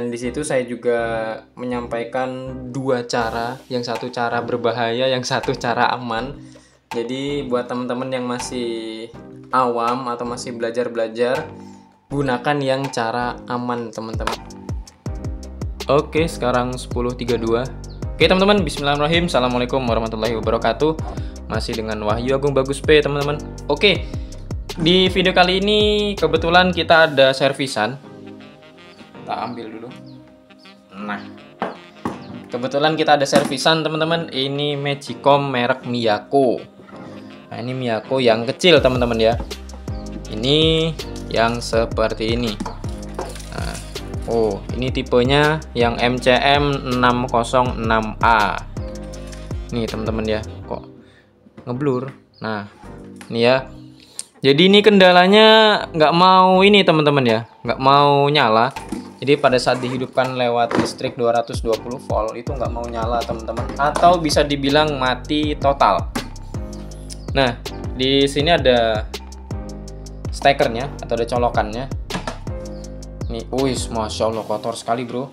Dan di situ saya juga menyampaikan dua cara, yang satu cara berbahaya, yang satu cara aman. Jadi buat teman-teman yang masih awam atau masih belajar-belajar, gunakan yang cara aman teman-teman. Oke, sekarang 10.32. Oke teman-teman, bismillahirrahmanirrahim. Assalamualaikum warahmatullahi wabarakatuh. Masih dengan Wahyu Agung Bagus P teman-teman. Oke, di video kali ini kebetulan kita ada servisan. Kita ambil dulu. Nah, kebetulan kita ada servisan teman-teman. Ini Magicom merek Miyako. Nah, ini Miyako yang kecil teman-teman ya. Ini yang seperti ini. Nah, oh, ini tipenya yang MCM 606A. Nih teman-teman ya, kok ngeblur. Nah, ini ya. Jadi ini kendalanya nggak mau ini teman-teman ya, nggak mau nyala. Jadi pada saat dihidupkan lewat listrik 220 volt itu nggak mau nyala teman-teman, atau bisa dibilang mati total. Nah, di sini ada stekernya atau ada colokannya. Nih, wis, masya Allah kotor sekali bro.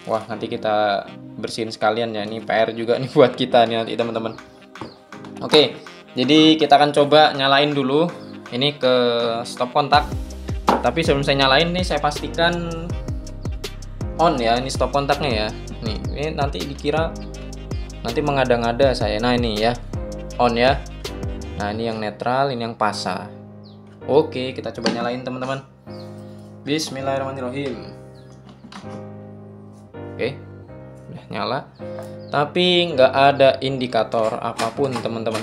Wah, nanti kita bersihin sekalian ya. Ini PR juga nih buat kita nih nanti teman-teman. Oke, jadi kita akan coba nyalain dulu. Ini ke stop kontak. Tapi sebelum saya nyalain nih, saya pastikan on ya. Ini stop kontaknya ya. Nih, ini nanti dikira nanti mengada-ngada saya. Nah ini ya, on ya. Nah ini yang netral, ini yang pasa. Oke, kita coba nyalain teman-teman. Bismillahirrahmanirrahim. Oke, udah nyala. Tapi nggak ada indikator apapun teman-teman.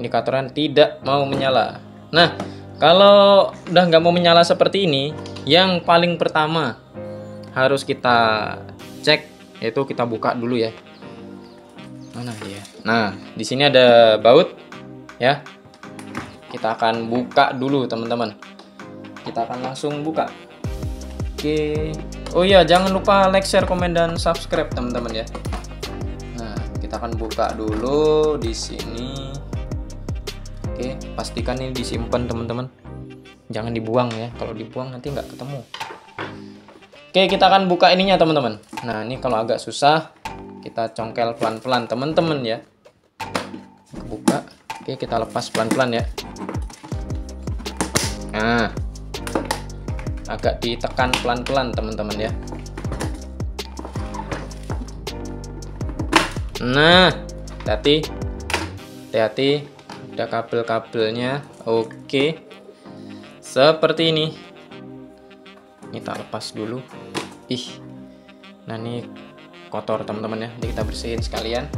Indikatornya tidak mau menyala. Nah, kalau udah nggak mau menyala seperti ini, yang paling pertama harus kita cek yaitu kita buka dulu ya. Mana dia? Nah, di sini ada baut ya. Kita akan buka dulu teman-teman. Kita akan langsung buka. Oke. Oh iya, jangan lupa like, share, komen, dan subscribe teman-teman ya. Nah, kita akan buka dulu di sini. Oke, pastikan ini disimpan teman-teman. Jangan dibuang ya. Kalau dibuang nanti nggak ketemu. Oke, kita akan buka ininya teman-teman. Nah, ini kalau agak susah, kita congkel pelan-pelan teman-teman ya. Buka. Oke, kita lepas pelan-pelan ya. Nah, agak ditekan pelan-pelan teman-teman ya. Nah, hati-hati. Ada kabel-kabelnya. Oke, seperti ini. Kita lepas dulu. Nah ini kotor teman-teman ya. Jadi kita bersihin sekalian.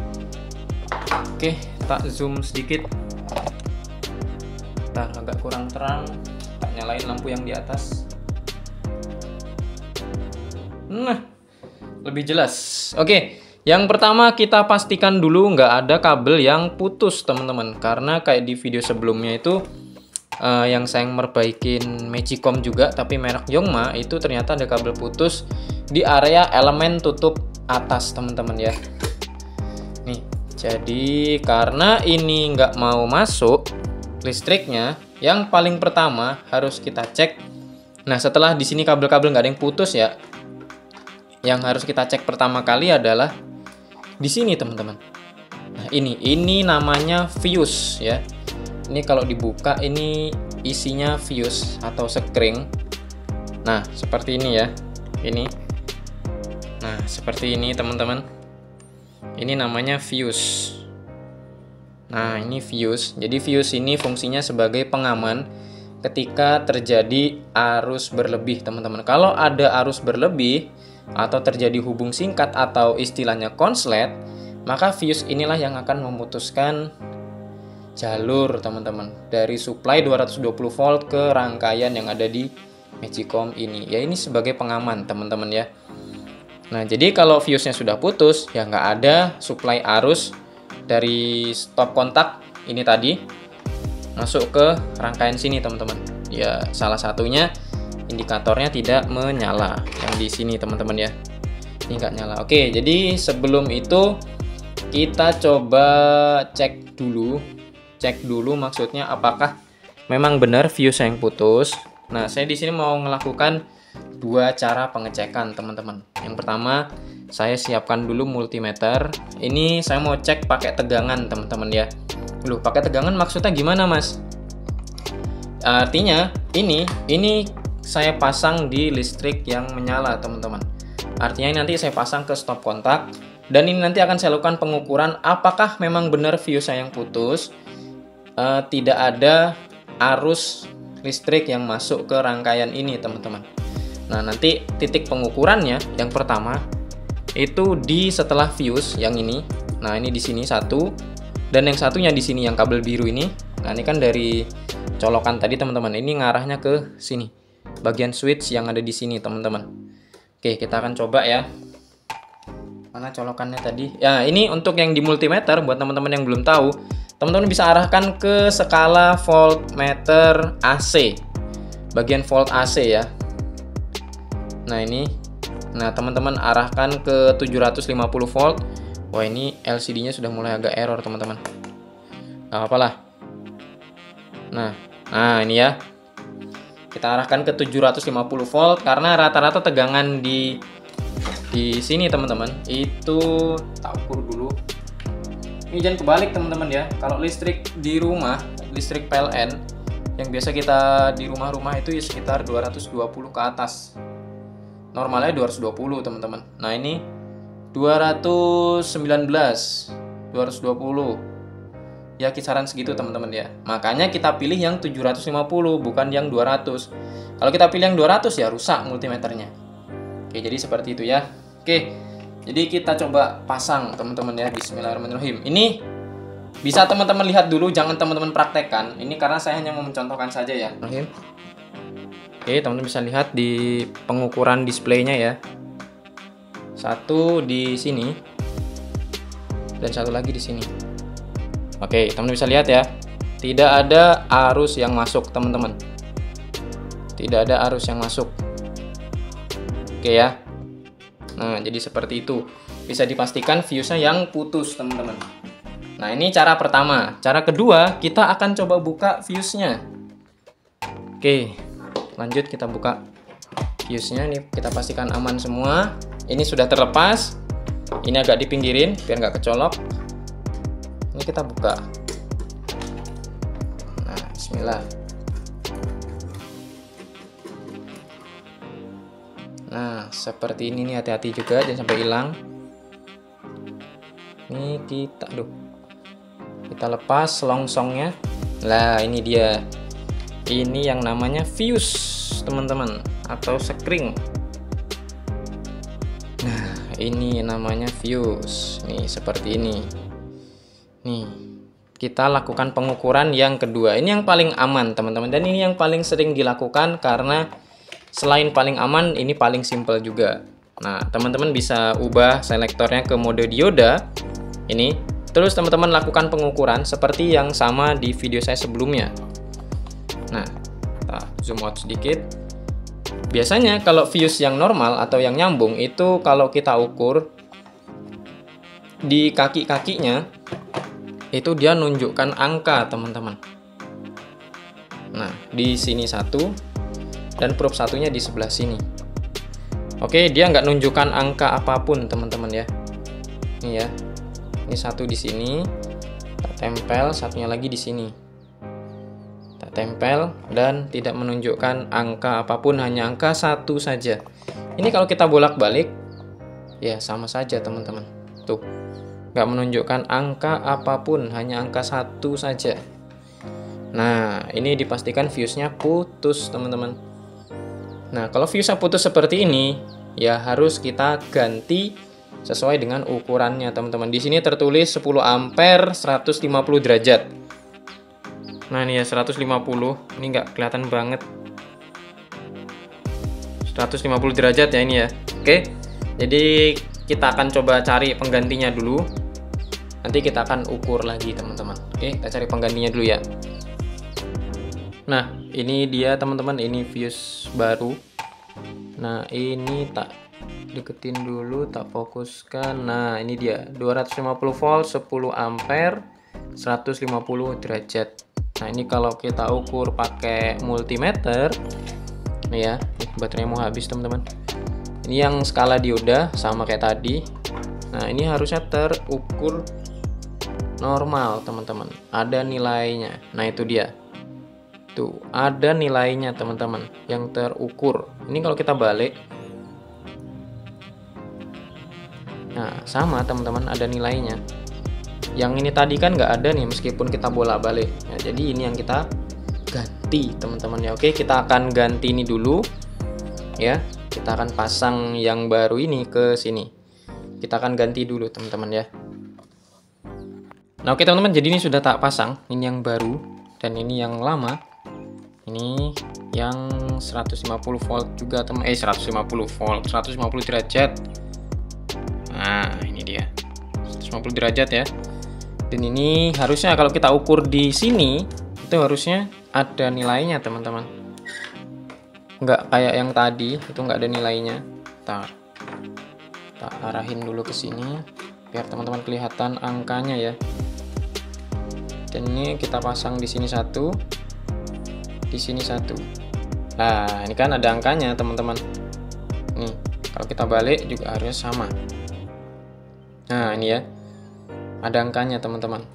Oke, tak zoom sedikit. Ntar agak kurang terang. Tak nyalain lampu yang di atas. Nah, lebih jelas. Oke. Yang pertama kita pastikan dulu nggak ada kabel yang putus teman-teman, karena kayak di video sebelumnya itu yang saya merbaikin Magicom juga tapi merek Yongma itu ternyata ada kabel putus di area elemen tutup atas teman-teman ya. Nih, jadi karena ini nggak mau masuk listriknya, yang paling pertama harus kita cek. Nah setelah di sini kabel-kabel nggak ada yang putus ya, yang harus kita cek pertama kali adalah di sini teman-teman. Nah ini namanya fuse ya. Ini kalau dibuka ini isinya fuse atau sekring. Nah seperti ini ya. Ini. Nah seperti ini teman-teman. Ini namanya fuse. Nah ini fuse. Jadi fuse ini fungsinya sebagai pengaman ketika terjadi arus berlebih teman-teman. Kalau ada arus berlebih atau terjadi hubung singkat atau istilahnya konslet, maka fuse inilah yang akan memutuskan jalur teman-teman dari supply 220 volt ke rangkaian yang ada di Magicom ini. Ya ini sebagai pengaman teman-teman ya. Nah jadi kalau fuse-nya sudah putus, ya nggak ada supply arus dari stop kontak ini tadi masuk ke rangkaian sini teman-teman. Ya salah satunya indikatornya tidak menyala yang di sini teman-teman ya. Ini nggak nyala. Oke, jadi sebelum itu kita coba cek dulu maksudnya apakah memang benar fuse yang putus. Nah saya di sini mau melakukan dua cara pengecekan teman-teman. Yang pertama, saya siapkan dulu multimeter. Ini saya mau cek pakai tegangan teman-teman ya. Loh, pakai tegangan maksudnya gimana mas? Artinya ini saya pasang di listrik yang menyala teman-teman. Artinya nanti saya pasang ke stop kontak, dan ini nanti akan saya lakukan pengukuran apakah memang benar fuse yang putus, tidak ada arus listrik yang masuk ke rangkaian ini teman-teman. Nah nanti titik pengukurannya yang pertama itu di setelah fuse yang ini. Nah ini di sini satu, dan yang satunya di sini yang kabel biru ini. Nah ini kan dari colokan tadi teman-teman, ini ngarahnya ke sini, bagian switch yang ada di sini teman-teman. Oke, kita akan coba ya. Mana colokannya tadi? Ya, ini untuk yang di multimeter, buat teman-teman yang belum tahu, teman-teman bisa arahkan ke skala voltmeter AC, bagian volt AC ya. Nah ini, nah teman-teman arahkan ke 750 volt. Wah ini LCD-nya sudah mulai agak error teman-teman. Gak apa-apa lah. Nah ini ya, kita arahkan ke 750 volt karena rata-rata tegangan di sini teman-teman itu tak ukur dulu. Ini jangan kebalik teman-teman ya. Kalau listrik di rumah, listrik PLN yang biasa kita di rumah-rumah itu ya sekitar 220 ke atas. Normalnya 220 teman-teman. Nah ini 219, 220. Ya kisaran segitu teman-teman ya. Makanya kita pilih yang 750 bukan yang 200. Kalau kita pilih yang 200 ya rusak multimeternya. Oke, jadi seperti itu ya. Oke. Jadi kita coba pasang teman-teman ya. Bismillahirrahmanirrahim. Ini bisa teman-teman lihat dulu, jangan teman-teman praktekkan. Ini karena saya hanya mau mencontohkan saja ya. Oke, teman-teman bisa lihat di pengukuran displaynya ya. Satu di sini dan satu lagi di sini. Oke, teman-teman bisa lihat ya. Tidak ada arus yang masuk, teman-teman. Tidak ada arus yang masuk. Oke ya. Nah, jadi seperti itu. Bisa dipastikan fuse-nya yang putus, teman-teman. Nah, ini cara pertama. Cara kedua, kita akan coba buka fuse-nya. Oke, lanjut kita buka fuse-nya. Ini kita pastikan aman semua. Ini sudah terlepas. Ini agak dipinggirin biar nggak kecolok. Ini kita buka. Nah, bismillah. Nah, seperti ini nih, hati-hati juga jangan sampai hilang. Ini kita lepas selongsongnya. Lah, ini dia. Ini yang namanya fuse, teman-teman, atau sekring. Nah, ini namanya fuse. Nih, seperti ini. Nih, kita lakukan pengukuran yang kedua. Ini yang paling aman teman-teman, dan ini yang paling sering dilakukan karena selain paling aman, ini paling simple juga. Nah, teman-teman bisa ubah selektornya ke mode dioda ini. Terus teman-teman lakukan pengukuran seperti yang sama di video saya sebelumnya. Nah, kita zoom out sedikit. Biasanya kalau fuse yang normal atau yang nyambung itu kalau kita ukur di kaki-kakinya itu dia nunjukkan angka teman-teman. Nah di sini satu, dan probe satunya di sebelah sini. Oke, dia nggak nunjukkan angka apapun teman-teman ya. Ini ya, ini satu di sini, tak tempel, satunya lagi di sini, tak tempel, dan tidak menunjukkan angka apapun, hanya angka satu saja. Ini kalau kita bolak-balik ya sama saja teman-teman. Tuh, nggak menunjukkan angka apapun, hanya angka satu saja. Nah, ini dipastikan fuse-nya putus, teman-teman. Nah, kalau fuse-nya putus seperti ini, ya harus kita ganti sesuai dengan ukurannya, teman-teman. Di sini tertulis 10 ampere 150 derajat. Nah, ini ya 150. Ini nggak kelihatan banget. 150 derajat ya ini ya. Oke. Jadi kita akan coba cari penggantinya dulu. Nanti kita akan ukur lagi teman-teman. Oke, kita cari penggantinya dulu ya. Nah, ini dia teman-teman, ini fuse baru. Nah, ini tak deketin dulu, tak fokuskan. Nah, ini dia 250 volt, 10 ampere, 150 derajat. Nah, ini kalau kita ukur pakai multimeter, Nih ya, nih baterainya mau habis teman-teman. Ini yang skala dioda sama kayak tadi. Nah ini harusnya terukur normal teman-teman, ada nilainya. Nah itu dia, tuh ada nilainya teman-teman yang terukur. Ini kalau kita balik, nah sama teman-teman, ada nilainya. Yang ini tadi kan nggak ada nih meskipun kita bolak-balik. Nah, jadi ini yang kita ganti teman-teman ya. Oke, kita akan ganti ini dulu ya. Kita akan pasang yang baru ini ke sini. Kita akan ganti dulu teman-teman ya. Nah oke teman-teman, jadi ini sudah tak pasang. Ini yang baru dan ini yang lama. Ini yang 150 volt juga teman. 150 volt, 150 derajat. Nah ini dia, 150 derajat ya. Dan ini harusnya kalau kita ukur di sini itu harusnya ada nilainya teman-teman. Nggak kayak yang tadi itu nggak ada nilainya. Tak arahin dulu ke sini biar teman-teman kelihatan angkanya ya. Dan ini kita pasang di sini satu, di sini satu. Nah ini kan ada angkanya teman-teman. Nih kalau kita balik juga harusnya sama. Nah ini ya, ada angkanya teman-teman.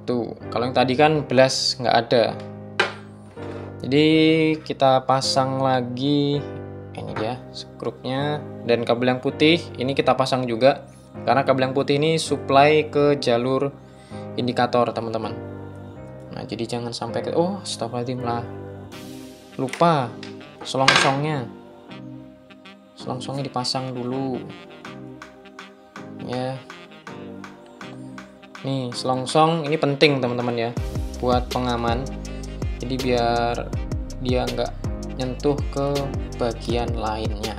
Tuh kalau yang tadi kan belas nggak ada. Jadi kita pasang lagi, ini dia skrupnya, dan kabel yang putih ini kita pasang juga karena kabel yang putih ini supply ke jalur indikator teman-teman. Nah jadi jangan sampai ke astagfirullahaladzim lah, lupa selongsongnya dipasang dulu ya. Nih selongsong ini penting teman-teman ya buat pengaman. Jadi biar dia nggak nyentuh ke bagian lainnya.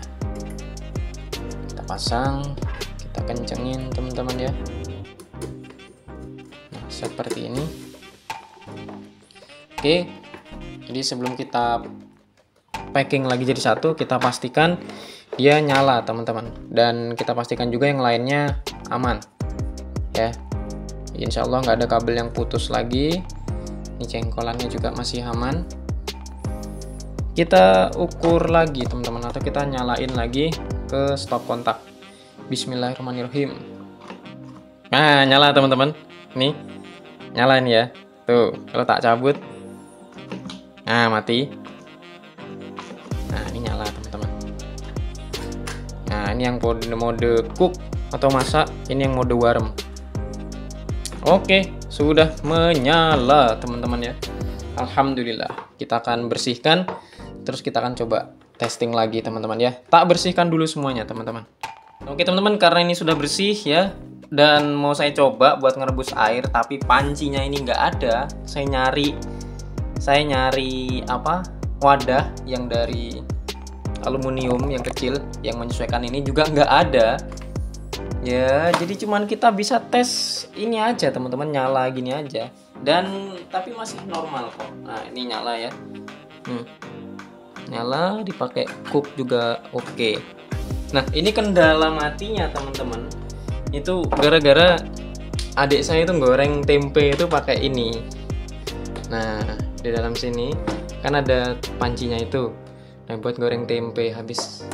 Kita pasang, kita kencengin teman-teman ya. Nah seperti ini. Oke, jadi sebelum kita packing lagi jadi satu, kita pastikan dia nyala teman-teman. Dan kita pastikan juga yang lainnya aman ya. Insya Allah nggak ada kabel yang putus lagi. Ini cengkolannya juga masih aman. Kita ukur lagi teman-teman, atau kita nyalain lagi ke stop kontak. Bismillahirrahmanirrahim. Nah nyala teman-teman, nih nyala ini ya. Tuh kalau tak cabut, nah mati. Nah ini nyala teman-teman. Nah ini yang mode cook atau masak, ini yang mode warm. Oke, sudah menyala teman-teman ya. Alhamdulillah. Kita akan bersihkan, terus kita akan coba testing lagi teman-teman ya. Tak bersihkan dulu semuanya teman-teman. Oke teman-teman, karena ini sudah bersih ya, dan mau saya coba buat ngerebus air, tapi pancinya ini nggak ada. Saya nyari apa, wadah yang dari aluminium yang kecil yang menyesuaikan ini juga nggak ada. Ya, jadi cuman kita bisa tes ini aja teman-teman, nyala gini aja. Dan tapi masih normal kok. Nah, ini nyala ya. Nyala, dipakai cook juga oke. Nah, ini kendala matinya teman-teman. Itu gara-gara adik saya itu goreng tempe itu pakai ini. Nah, di dalam sini kan ada pancinya itu. Nah, buat goreng tempe habis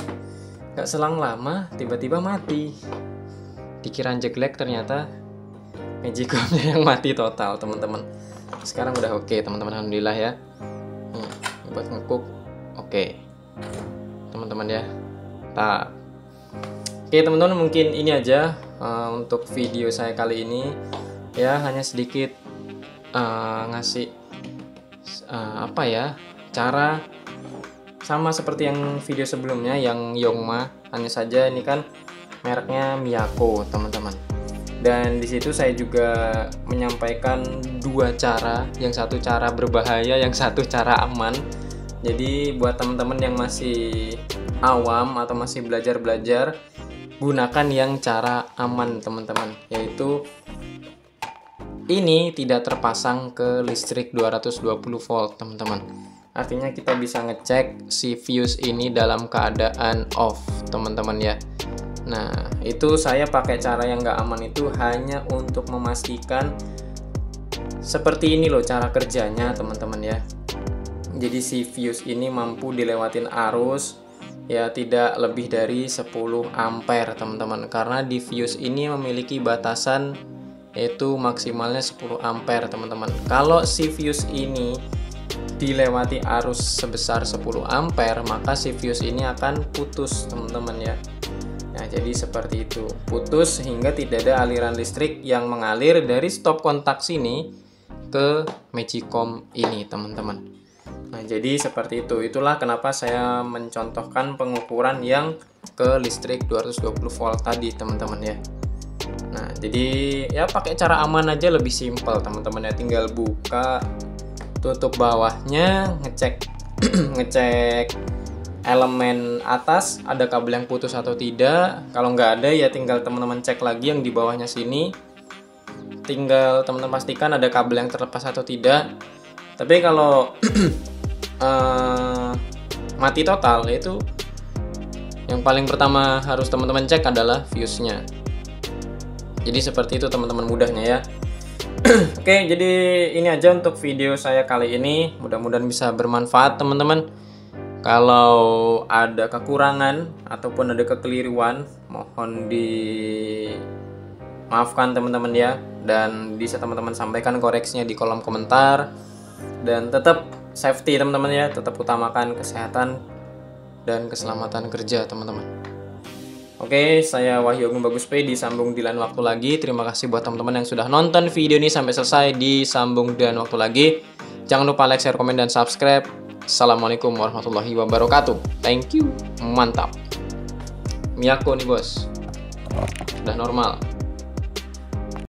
gak selang lama tiba-tiba mati. Dikira jeglek, ternyata magicomnya yang mati total teman-teman. Sekarang udah oke teman-teman, alhamdulillah ya. Buat ngecook oke teman-teman ya. Oke teman-teman, mungkin ini aja untuk video saya kali ini ya. Hanya sedikit ngasih apa ya, cara sama seperti yang video sebelumnya yang Yongma, hanya saja ini kan mereknya Miyako teman-teman. Dan di situ saya juga menyampaikan dua cara, yang satu cara berbahaya, yang satu cara aman. Jadi buat teman-teman yang masih awam atau masih belajar-belajar, gunakan yang cara aman teman-teman, yaitu ini tidak terpasang ke listrik 220 volt teman-teman. Artinya kita bisa ngecek si fuse ini dalam keadaan off teman-teman ya. Nah itu saya pakai cara yang nggak aman itu hanya untuk memastikan seperti ini loh cara kerjanya teman-teman ya. Jadi si fuse ini mampu dilewatin arus ya tidak lebih dari 10 ampere teman-teman, karena di fuse ini memiliki batasan yaitu maksimalnya 10 ampere teman-teman. Kalau si fuse ini dilewati arus sebesar 10 ampere, maka si fuse ini akan putus teman-teman ya. Nah, jadi seperti itu, putus sehingga tidak ada aliran listrik yang mengalir dari stop kontak sini ke Magicom ini teman-teman. Nah, jadi seperti itu. Itulah kenapa saya mencontohkan pengukuran yang ke listrik 220 volt tadi teman-teman ya. Nah, jadi ya pakai cara aman aja, lebih simpel teman-teman ya. Tinggal buka, tutup bawahnya, ngecek ngecek elemen atas ada kabel yang putus atau tidak. Kalau nggak ada ya tinggal teman-teman cek lagi yang di bawahnya sini, tinggal teman-teman pastikan ada kabel yang terlepas atau tidak. Tapi kalau mati total, yaitu yang paling pertama harus teman-teman cek adalah fuse-nya. Jadi seperti itu teman-teman mudahnya ya. Oke, jadi ini aja untuk video saya kali ini, mudah-mudahan bisa bermanfaat teman-teman. Kalau ada kekurangan ataupun ada kekeliruan, mohon dimaafkan teman-teman ya, dan bisa teman-teman sampaikan koreksinya di kolom komentar. Dan tetap safety teman-teman ya, tetap utamakan kesehatan dan keselamatan kerja teman-teman. Oke, saya Wahyu Agung Bagus P, disambung di lain waktu lagi. Terima kasih buat teman-teman yang sudah nonton video ini sampai selesai, disambung di lain waktu lagi. Jangan lupa like, share, komen, dan subscribe. Assalamualaikum warahmatullahi wabarakatuh. Thank you. Mantap. Miyako nih bos. Udah normal.